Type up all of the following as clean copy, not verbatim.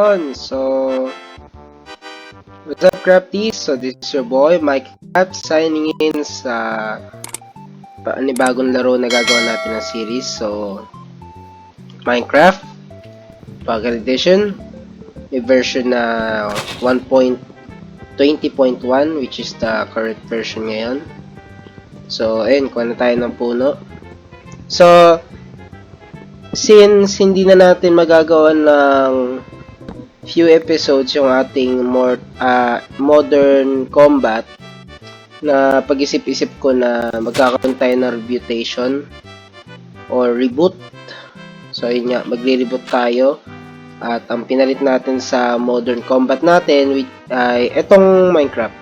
Ayun, so what's up, Crafties? So this is your boy Mike Craft signing in sa panibagong laro na gagawa natin ng series. So Minecraft Pocket Edition, may version na 1.20.1 which is the current version ngayon. So ayun, kuha na tayo ng puno. So since hindi na natin magagawa ng few episodes yung ating modern combat, na pag-isip-isip ko na magkakaroon tayo ng rebutation or reboot. So yun nga, magre-reboot tayo at ang pinalit natin sa modern combat natin ay etong Minecraft.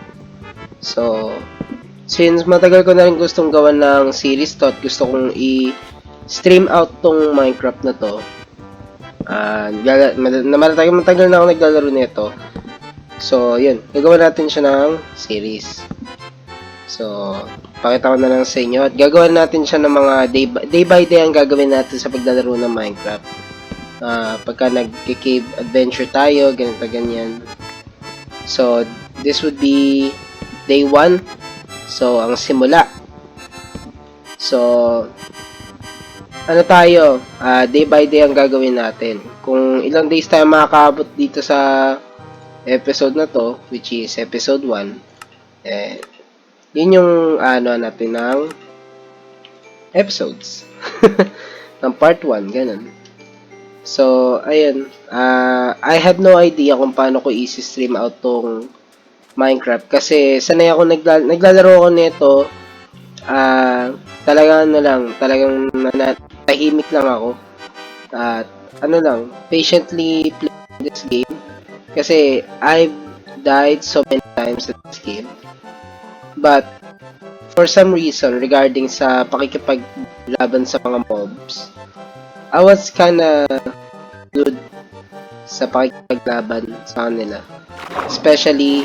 So since matagal ko na rin gustong gawan ng series to at gusto kong i-stream out tong Minecraft na to, matagal na ako naglalaro nito. So yun, gagawin natin siya ng series. So pakita ko na lang sa inyo at gagawin natin siya ng mga day by day ang gagawin natin sa paglalaro ng Minecraft. Pagka nag-cave adventure tayo, ganito ganyan. So this would be day 1. So ang simula. So ano tayo, day by day ang gagawin natin. Kung ilang days tayo makakaabot dito sa episode na to, which is episode 1, yun yung natin ng episodes ng part 1, ganun. So ayun, I have no idea kung paano ko i-stream out tong Minecraft kasi sanay ako naglalaro ako nito. Talagang tahimik lang ako at patiently play this game kasi I've died so many times in this game, but for some reason regarding sa pakikipaglaban sa mga mobs, I was kinda good sa pakikipaglaban sa kanila, especially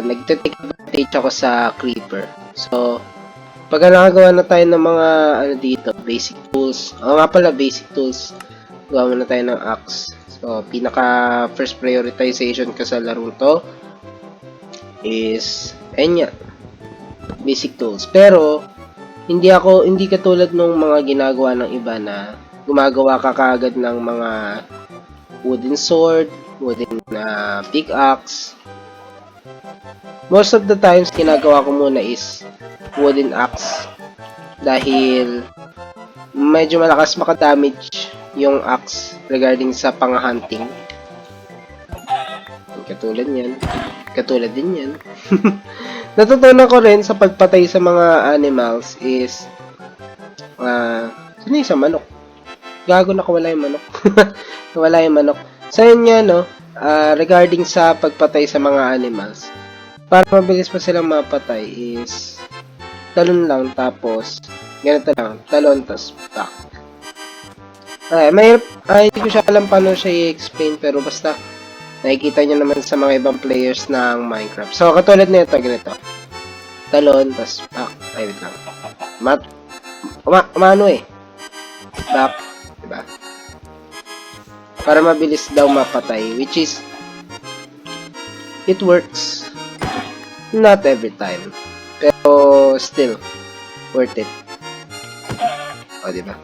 nagte-take advantage ako sa creeper. So pagka nakagawa na tayo ng mga dito, basic tools. Basic tools. Gawa na tayo ng axe. So, pinaka first prioritization ko sa larong to is basic tools. Pero hindi katulad nung mga ginagawa ng iba na gumagawa ka kaagad ng mga wooden sword, wooden pickaxe. Most of the times ginagawa ko muna is wooden axe dahil medyo malakas maka-damage yung axe regarding sa pang-hunting. Katulad din yan. Natutunan ko rin sa pagpatay sa mga animals is sino yung sa manok? Gago, nakawala yung manok. Nawala yung manok. So yun nga, regarding sa pagpatay sa mga animals, para mabilis pa silang mapatay is talon lang, tapos ganito lang, talon, tapos back. Hindi ko siya alam paano siya i-explain, pero basta nakikita nyo naman sa mga ibang players ng Minecraft. So katulad nito, ganito, talon, tapos back. Wait lang, back, diba? Para mabilis daw mapatay, which is it works not every time, pero still worth it. Diba?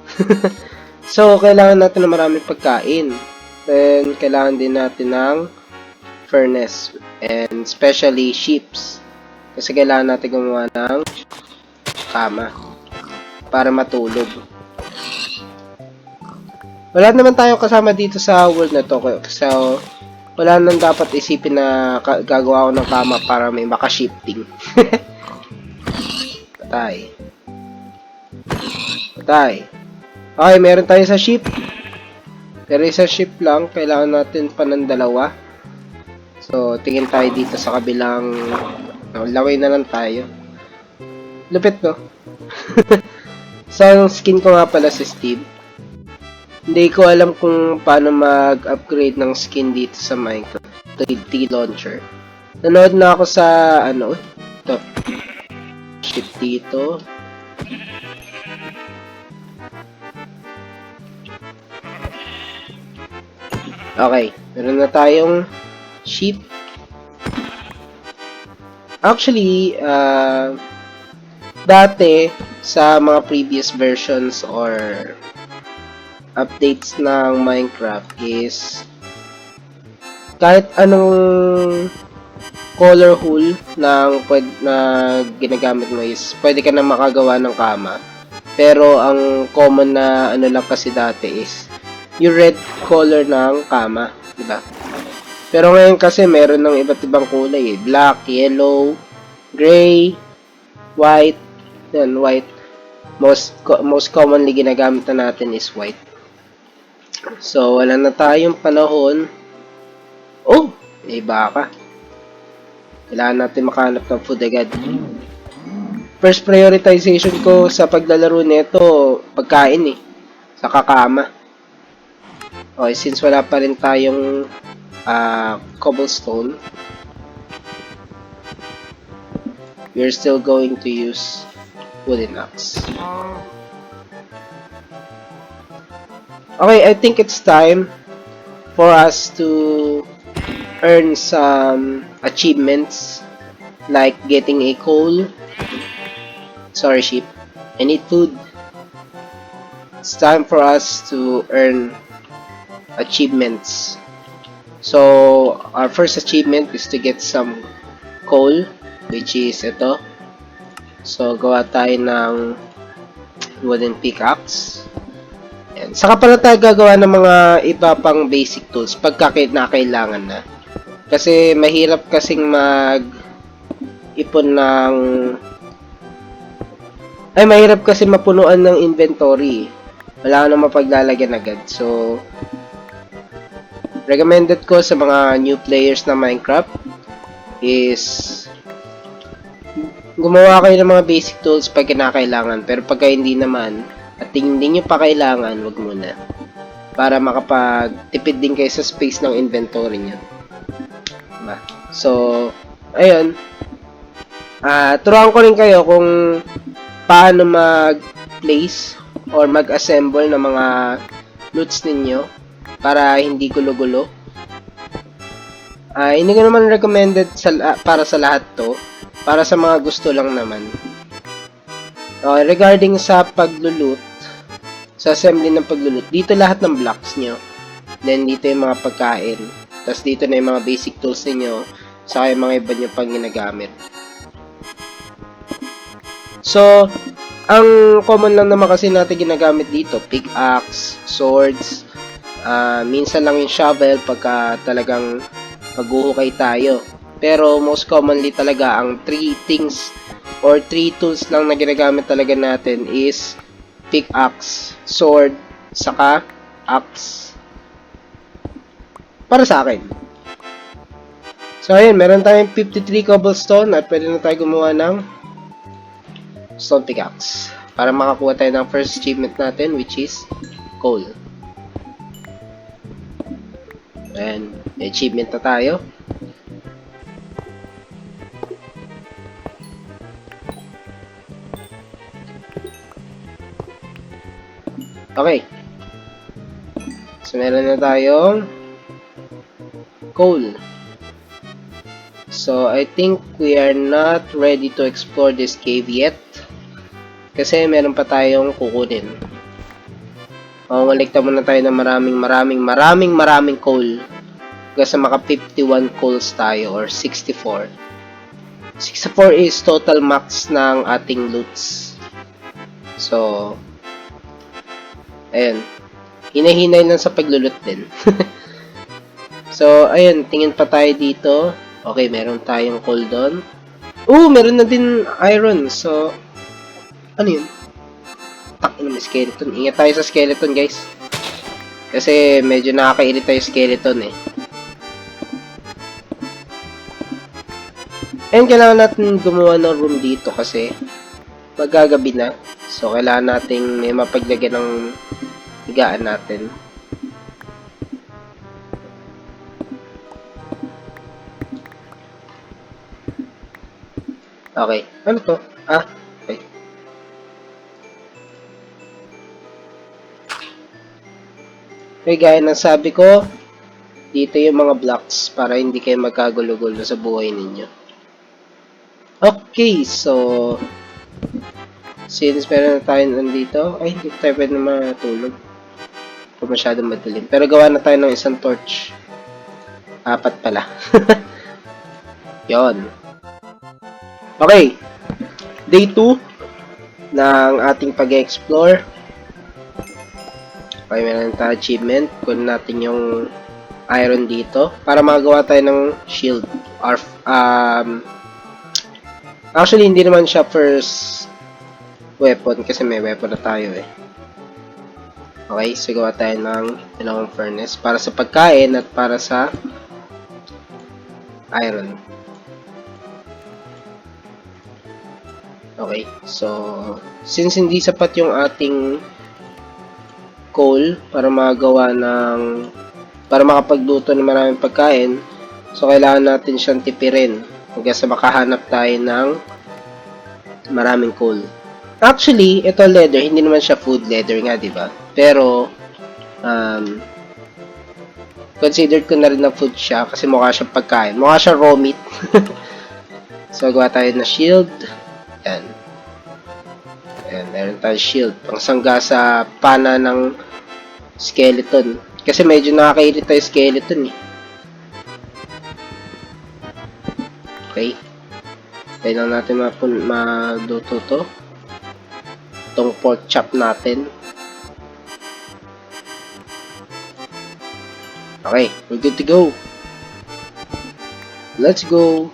So kailangan natin ng maraming pagkain, then kailangan din natin ng furnace, and especially sheeps, kasi kailangan natin gumawa ng kama para matulog. Wala naman tayong kasama dito sa world na to, so wala nang dapat isipin na gagawa ako ng kama para may maka-shifting. Patay. Okay, meron tayo sa ship. Pero isang ship lang, kailangan natin pa ng 2. So tingin tayo dito sa kabilang, laway na lang tayo. Lupit, no? So ang skin ko nga pala si Steve. Hindi ko alam kung paano mag-upgrade ng skin dito sa Minecraft. T launcher. Nanood na ako sa ito. Ship dito. Okay. Meron na tayong sheep. Actually, dati sa mga previous versions or updates ng Minecraft is kahit anong color hole na ginagamit mo is pwede ka na makagawa ng kama. Pero ang common na ano lang kasi dati is yung red color ng kama, di ba? Pero ngayon kasi meron ng iba't ibang kulay eh. Black, yellow, gray, white. Yan, white. Most commonly ginagamit na natin is white. So, wala na tayong panahon. Oh, may baka. Kailangan natin makahanap ng food agad. First prioritization ko sa paglalaro nito, pagkain eh. Sa kakama. Okay, since wala pa rin tayong cobblestone, we're still going to use wooden axe. Okay, I think it's time for us to earn some achievements like getting a coal. Sorry, sheep. I need food. It's time for us to earn achievements. So, our first achievement is to get some coal, which is ito. So, gawa tayo ng wooden pickaxe. Yan. Saka pala tayo gagawa ng mga iba pang basic tools pagka kailangan na. Kasi mahirap kasing mahirap kasi mapunuan ng inventory. Wala ka na mapaglalagyan agad. So, recommended ko sa mga new players na Minecraft is gumawa kayo ng mga basic tools pag kinakailangan. Pero pagka hindi naman, at hindi nyo pa kailangan, wag muna. Para makapagtipid din kayo sa space ng inventory nyo. Diba? So, ayun. Turuan ko rin kayo kung paano mag-place or mag-assemble ng mga loots ninyo para hindi gulo-gulo. Hindi ko naman recommended para sa lahat to. Para sa mga gusto lang naman. Regarding sa paglulot, sa assembly ng paglulot, dito lahat ng blocks nyo. Then dito yung mga pagkain. Tapos dito na yung mga basic tools niyo, saka yung mga iba nyo pang ginagamit. So, ang common lang naman kasi natin ginagamit dito, pickaxe, swords, minsan lang yung shovel pagka talagang maghuhukay tayo. Pero most commonly talaga, ang 3 things or 3 tools lang na ginagamit talaga natin is pickaxe, sword, saka axe. Para sa akin. So, ayun, meron tayong 53 cobblestone at pwede na tayo gumawa ng stone pickaxe para makakuha tayo ng first achievement natin, which is coal. Ayan, may achievement na tayo. Okay. So, meron na tayong coal. So, I think we are not ready to explore this cave yet. Kasi meron pa tayong kukunin. Malikta muna tayo ng maraming coal. Kasi maka 51 coals tayo or 64. 64 is total max ng ating loots. So, ayun. Hinahinay lang sa paglulot din. So, ayun. Tingin pa tayo dito. Okay, meron tayong coal doon. Meron na din iron. So, ano yun? Takin na may skeleton. Ingat tayo sa skeleton, guys. Kasi medyo nakakairita yung skeleton eh. And kailangan natin gumawa ng room dito kasi magagabi na. So, kailangan nating may mapaglagyan ng higaan natin. Okay. Ano to? Okay. Okay, gaya ng sabi ko, dito yung mga blocks para hindi kayo magkagulo-gulo sa buhay ninyo. Okay, so since meron na tayo nandito, ay hindi tayo pwede matulog kung masyadong madilim. Pero gawa na tayo ng isang torch. 4 pala. Yon. Okay. Day 2 ng ating pag-explore. Okay, meron tayo achievement. Kunin natin yung iron dito para magawa tayo ng shield. Or, actually, hindi naman siya first weapon kasi may weapon na tayo eh. Okay, so gawa tayo ng dalawang furnace para sa pagkain at para sa iron. Okay, so since hindi sapat yung ating coal para magawa ng para makapagluto ng maraming pagkain, so kailangan natin siyang tipirin hanggang sa makahanap tayo ng maraming coal. Actually, ito leather, hindi naman siya food leather nga, di ba? Pero considered ko na rin na food siya kasi mukha siyang pagkain. Mukha siyang raw meat. So, gawa tayo na shield. Yan. Ayan, meron tayong shield. Pangsangga sa pana ng skeleton. Kasi medyo nakakairita yung skeleton eh. Okay. Kaya lang natin maluto to. Itong pork chop natin. Okay, we're good to go. Let's go.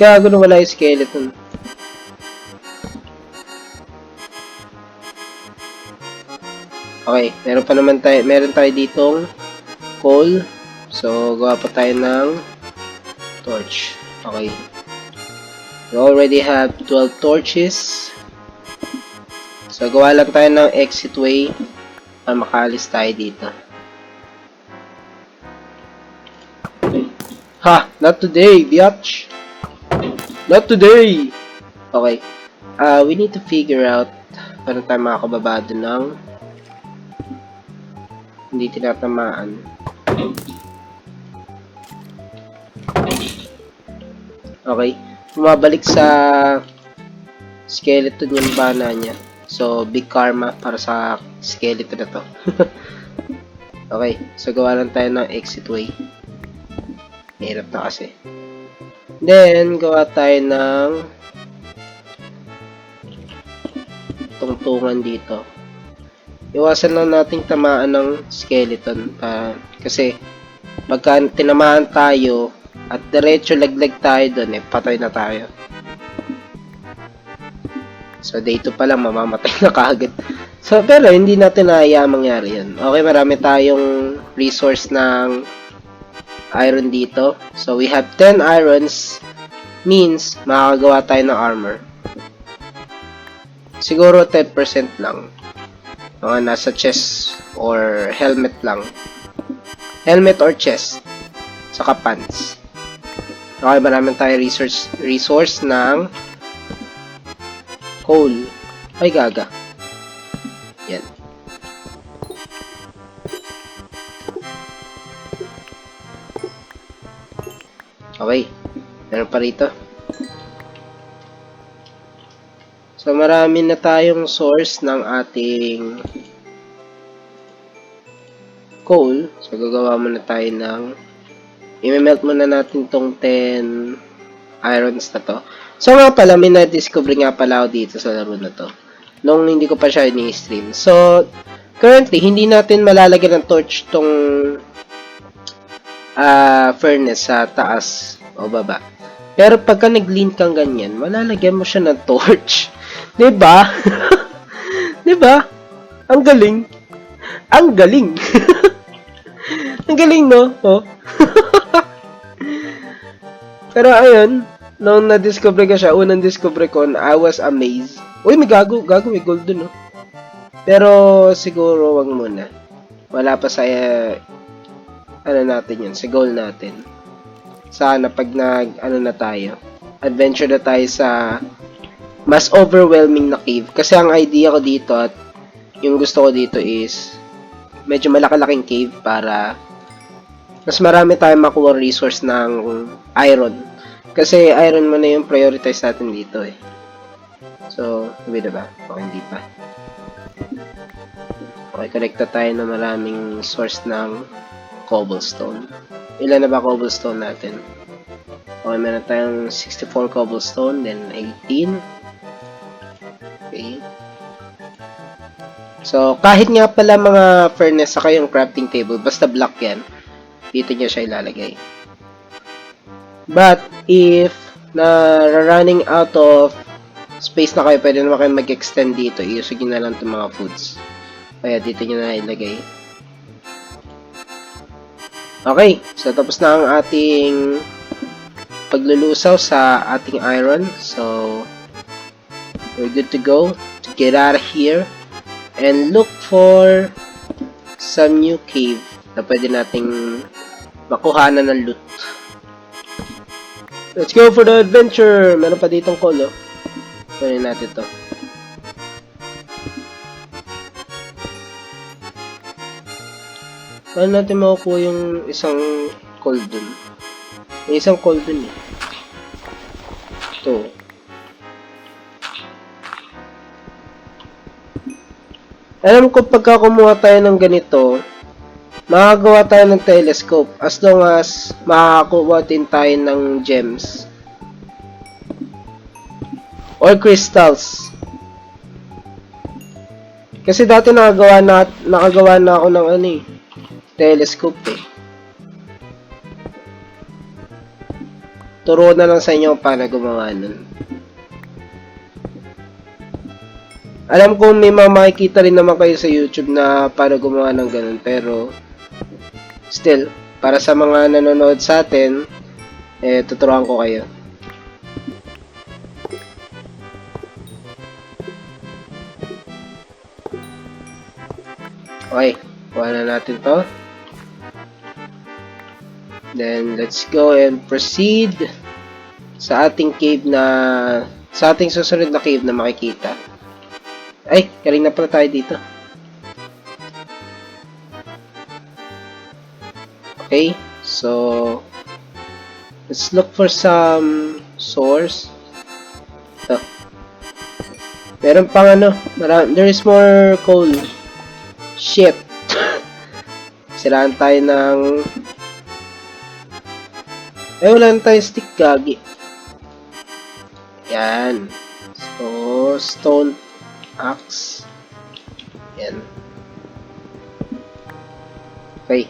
Gago na wala yung skeleton. Okay, meron tayo ditong coal. So, gawa pa tayo ng torch. Okay. We already have 12 torches. So, gawa lang tayo ng exit way para makaalis tayo dito. Ha! Not today, biatch! Not today! Okay. We need to figure out paano tayo makakababa doon ng hindi tinatamaan. Okay. Bumabalik sa skeleton yung bana niya. So, big karma para sa skeleton na to. Okay. So, gawa lang tayo ng exit way. Mahirap na kasi. Then, gawa tayo ng tungtungan dito. Iwasan lang nating tamaan ng skeleton. Kasi, pagka tinamaan tayo at diretso laglag tayo doon, patay na tayo. So, day 2 pa lang, mamamatay na kaagad. So, pero hindi natin nahaya mangyari yan. Okay, marami tayong resource ng iron dito. So, we have 10 irons. Means, makakagawa tayo ng armor. Siguro 10% lang. Mga nasa chest or helmet lang. Helmet or chest. Saka pants. Okay, marami tayong resource ng coal. Ay, gaga. Yan. Okay. Meron pa rito. So, marami na tayong source ng ating coal. So, gagawa muna tayo ng i-melt muna natin tong 10 irons na to. So, nga pala, may na-discover nga pala ako dito sa laro na to. Nung hindi ko pa siya ini-stream. So, currently, hindi natin malalagyan ng torch tong furnace sa taas o baba. Pero pagka nag-lean kang ganyan, malalagyan mo siya ng torch. Diba? Diba? Ang galing. Ang galing. Ang galing, no? Oh. Pero ayun, nung na-discover ko siya, unang discover ko, I was amazed. Uy, may gago, may gold dun, no? Pero siguro, wag muna. Wala pa sa, ano natin yun, sa goal natin. Sana pag na tayo, adventure na tayo sa mas overwhelming na cave. Kasi ang idea ko dito at yung gusto ko dito is medyo malaki-laking cave para mas marami tayong makuha resource ng iron. Kasi iron mo na yung prioritize natin dito eh. So, diba? O, hindi pa. Okay, connecta tayo na maraming source ng cobblestone. Ilan na ba cobblestone natin? Okay, meron tayong 64 cobblestone, then 18. Okay. So, kahit nga pala mga furnace saka yung crafting table, basta block yan, dito nyo siya ilalagay. But, if na running out of space na kayo, pwede naman kayo mag-extend dito, i-usog nyo na lang itong mga foods. Kaya dito nyo na ilagay. Okay, so tapos na ang ating paglulusaw sa ating iron. So, we're good to go to get out of here and look for some new cave na pwede nating makuhanan ng loot. Let's go for the adventure! Meron pa ditong coal, oh. Kunin natin to. Paano natin makukuha yung isang coal dun? May isang coal dun eh. Ito. Alam ko pagka kumuha tayo ng ganito, makagawa tayo ng telescope as long as makakakuha din tayo ng gems. Or crystals. Kasi dati nakagawa na ako ng ano eh. Telescope eh. Turo na lang sa inyo paano gumawa nun. Alam ko may makikita rin naman kayo sa YouTube na paano gumawa ng ganun, pero still, para sa mga nanonood sa atin, tuturuan ko kayo. Okay, kuha na natin to. Then, let's go and proceed sa ating cave sa ating susunod na cave na makikita. Ay, kanina pala tayo dito. Okay, so, let's look for some source. Ito. Meron pang ano, there is more coal. Shit. Siraan tayo ng wala na tayong stick, gagi. Yan. So, stone axe. Yan. Okay.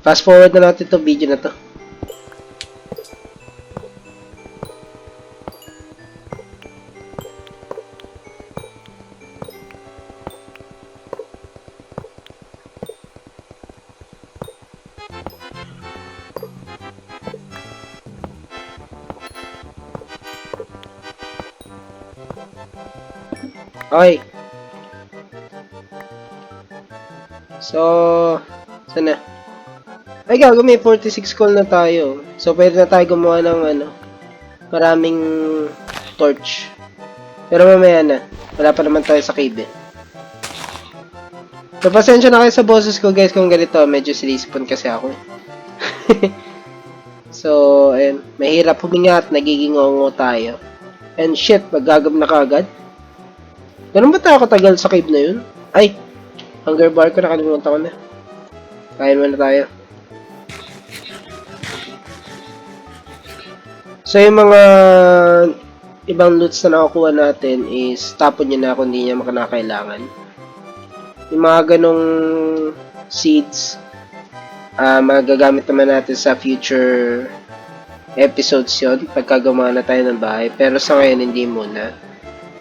Fast forward na natin itong video na to. Okay. So, sana. Ay, gago, may 46 coal na tayo. So, pwede na tayo gumawa ng maraming torch. Pero mamaya na. Wala pa naman tayo sa cave eh. So, pasensya na kayo sa boses ko guys kung ganito. Medyo sinisipon kasi ako eh. So, ayun. Mahirap huminga at nagiging ngongo tayo. And shit, maggagab na kagad. Ganun ba tayo katagal sa cave na yun? Ay! Hunger bar ko, nakalimutan ko na. Kain muna tayo. So, yung mga ibang loots na nakukuha natin is tapon nyo na kung hindi nyo makinakailangan. Yung mga ganong seeds, magagamit naman natin sa future episodes yun pagka gumawa na tayo ng bahay. Pero sa ngayon, hindi muna.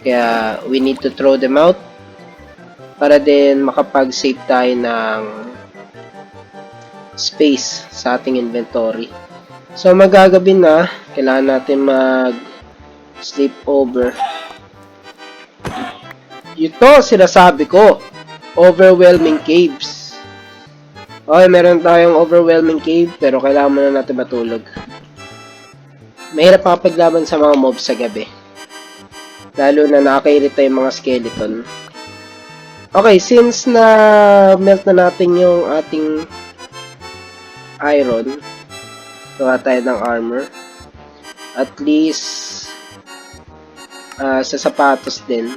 Kaya, we need to throw them out para din makapag-save tayo ng space sa ating inventory. So, magagabi na. Kailangan natin mag-sleep over. Ito, sinasabi ko. Overwhelming caves. Okay, meron tayong overwhelming cave, pero kailangan muna natin matulog. Mahirap makapaglaban sa mga mobs sa gabi. Lalo na nakakairita yung mga skeleton. Okay, since na melt na natin yung ating iron, gawa tayo ng armor. At least, sa sapatos din.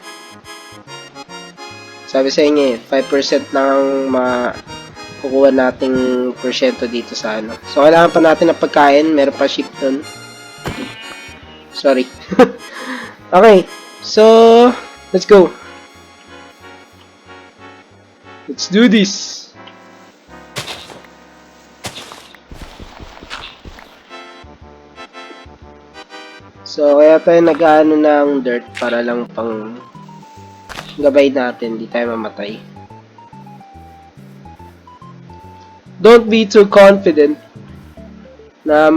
Sabi sa inyo 5% lang kukuha nating porsyento dito sa ano. So, kailangan pa natin ng pagkain. Meron pa ship dun. Sorry. Okay. So, let's go. Let's do this. So, kaya tayo nag-ano ng dirt para lang pang gabay natin, di tayo mamatay. Don't be too confident na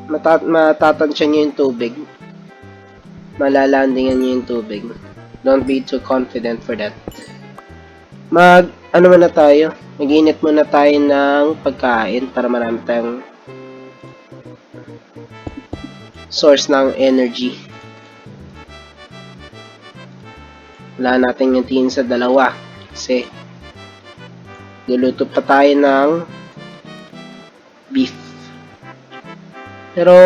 matatansya nyo yung tubig. Malalandingan nyo yung tubig. Don't be too confident for that. Ano muna tayo? Mag-init muna tayo ng pagkain para marami tayong source ng energy. Wala natin yung tingin sa dalawa kasi luluto pa tayo ng beef. Pero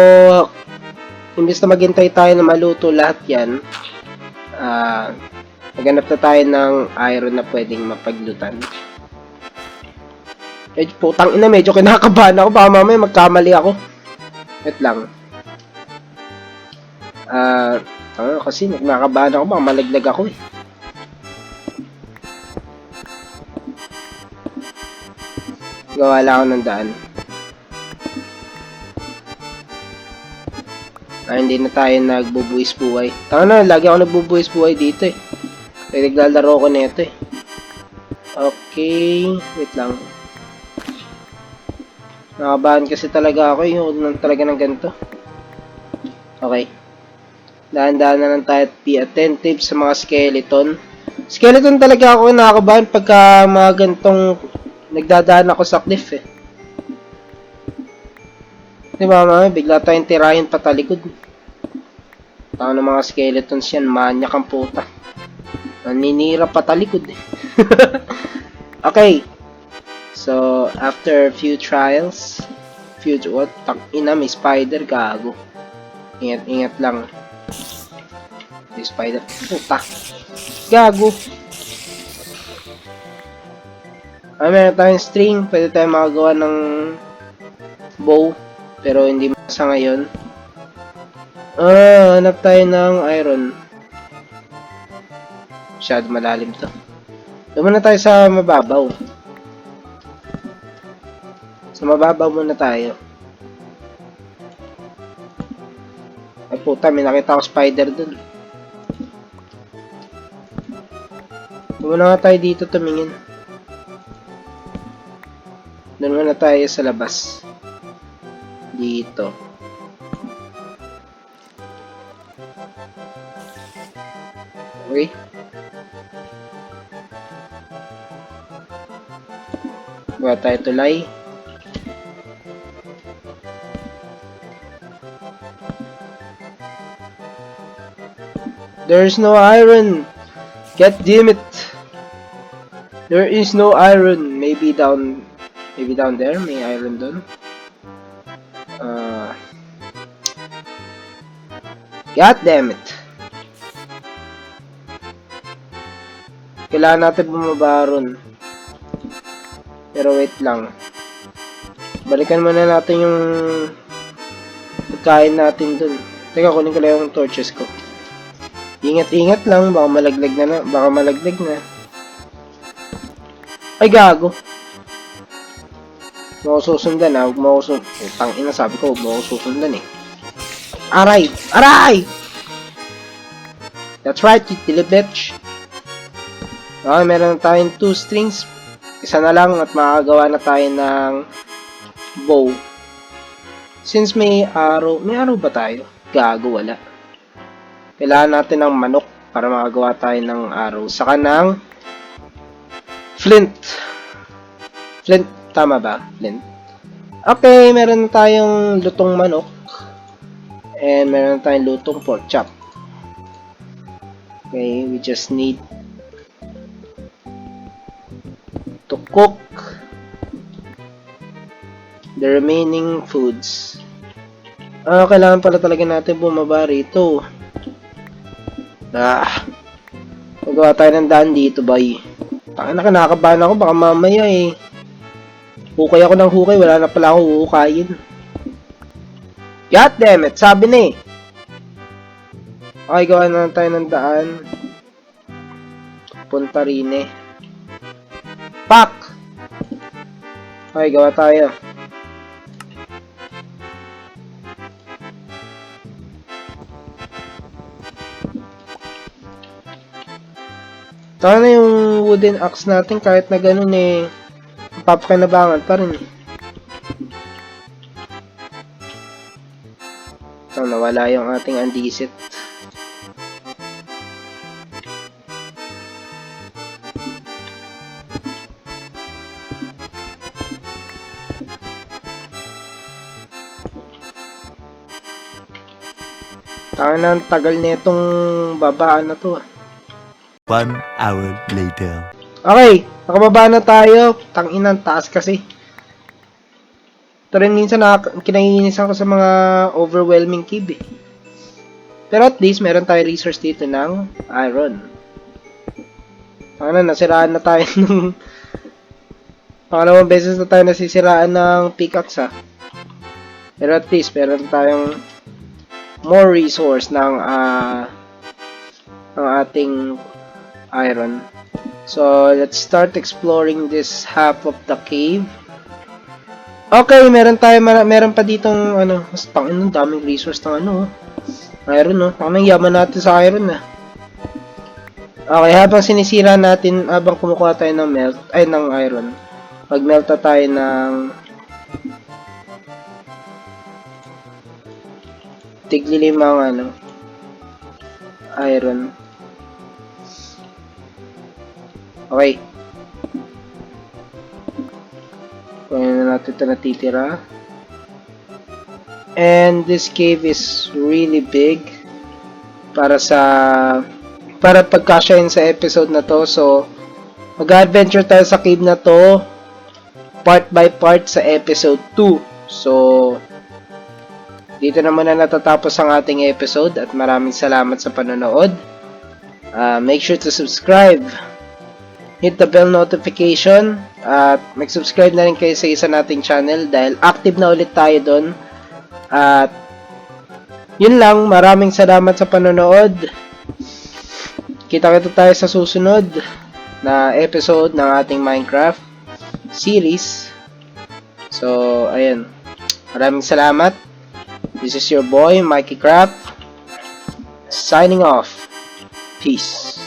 imbes na maghintay tayo na maluto lahat yan, maghanap na tayo ng iron na pwedeng mapaglutan. Putang ina, medyo kinakabahan ako, baka mamaya magkamali ako. Wait lang. Kasi nagmakabahan ako, baka malaglag ako eh. Gawa lang ako ng daan. Hindi na tayo nagbubuwis buhay. Lagi ako nagbubuwis buhay dito eh. Kaya naglalaro ko nito eh. Okay, wait lang. Nakabahan kasi talaga ako yung talaga ng ganito. Okay. Dahan-dahan na lang tayo at be attentive sa mga skeleton. Skeleton talaga ako nakakabahan pagka mga gantong nagdadaan ako sa cliff eh. Diba mami, bigla tayong tirahin patalikod. Tao ng mga skeletons yan, manyak ang puta. Naninira patalikod eh. Okay. So, after a few trials, what? Tangina, may spider, gago. Ingat lang. May spider, puta. Gago. Meron tayong string, pwede tayong makagawa ng bow. Pero hindi sa ngayon. Hanap tayo ng iron. Masyado malalim to. Doon muna tayo sa mababaw. Sa mababaw muna tayo. Ay puta, may nakita ko spider dun. Doon muna tayo dito tumingin. Doon muna tayo sa labas. Dito. Okay. Gawa tayo tulay. There's no iron. God damn it. There is no iron. Maybe down there may iron dun. God damn it. Kailangan natin bumaba ron. Pero wait lang. Balikan muna natin yung pagkain natin dun. Teka, kunin ko lang yung torches ko. Ingat-ingat lang, baka malaglag na. Ay, gago. Huwag mo ako susundan ha, tangina, sabi ko, huwag mo ako susundan eh. Aray! Aray! That's right, you silly bitch. Okay, meron tayong 2 strings. Isa na lang at makagawa na tayo ng bow. Since may arrow ba tayo? Gago, wala. Kailangan natin ng manok para makagawa tayo ng arrow. Saka ng flint. Flint, tama ba? Flint. Okay, meron tayong lutong manok. And meron tayong lutong pork chop. Okay, we just need to cook the remaining foods. Kailangan pala talaga natin bumaba rito. Magawa tayo ng daan dito, boy. Nakakabahan ako, baka mamaya hukay ako ng hukay, wala na pala akong huhukayin. God damn it, sabi na eh. Okay, gawa na tayo ng daan. Punta rin eh. Pak! Okay, gawa tayo. Taka na yung wooden axe natin kahit na ganun mapapakinabangan pa rin. So, nawala yung ating andisit. Taka na ang tagal na itong babaan na to. 1 hour later. Okay, nakababa na tayo. Tanginang taas kasi. Ito rin minsan kinaiinisan ko sa mga overwhelming cave eh. Pero at least meron tayo resource dito ng iron. Nasiraan na tayo ng pangalawang beses na tayo nasisiraan ng pickaxe Pero at least meron tayong more resource ng ating iron. So, let's start exploring this half of the cave. Okay, meron pa ditong mas tangin daming resource ng iron Tamang yaman natin sa iron Okay, habang sinisira natin, habang kumukuha tayo ng ng iron. Mag-melta tayo ng tiglilimang iron. Okay. Kunin na natin ito natitira. And this cave is really big para pagkasyahin sa episode na to. So, mag-adventure tayo sa cave na to part by part sa episode 2. So, dito na muna natatapos ang ating episode at maraming salamat sa panonood. Make sure to subscribe. Hit the bell notification at mag-subscribe na rin kayo sa isa nating channel dahil active na ulit tayo doon. At yun lang, maraming salamat sa panonood. Kita-kita tayo sa susunod na episode ng ating Minecraft series. So, ayun. Maraming salamat. This is your boy, Mikey Craft, signing off. Peace.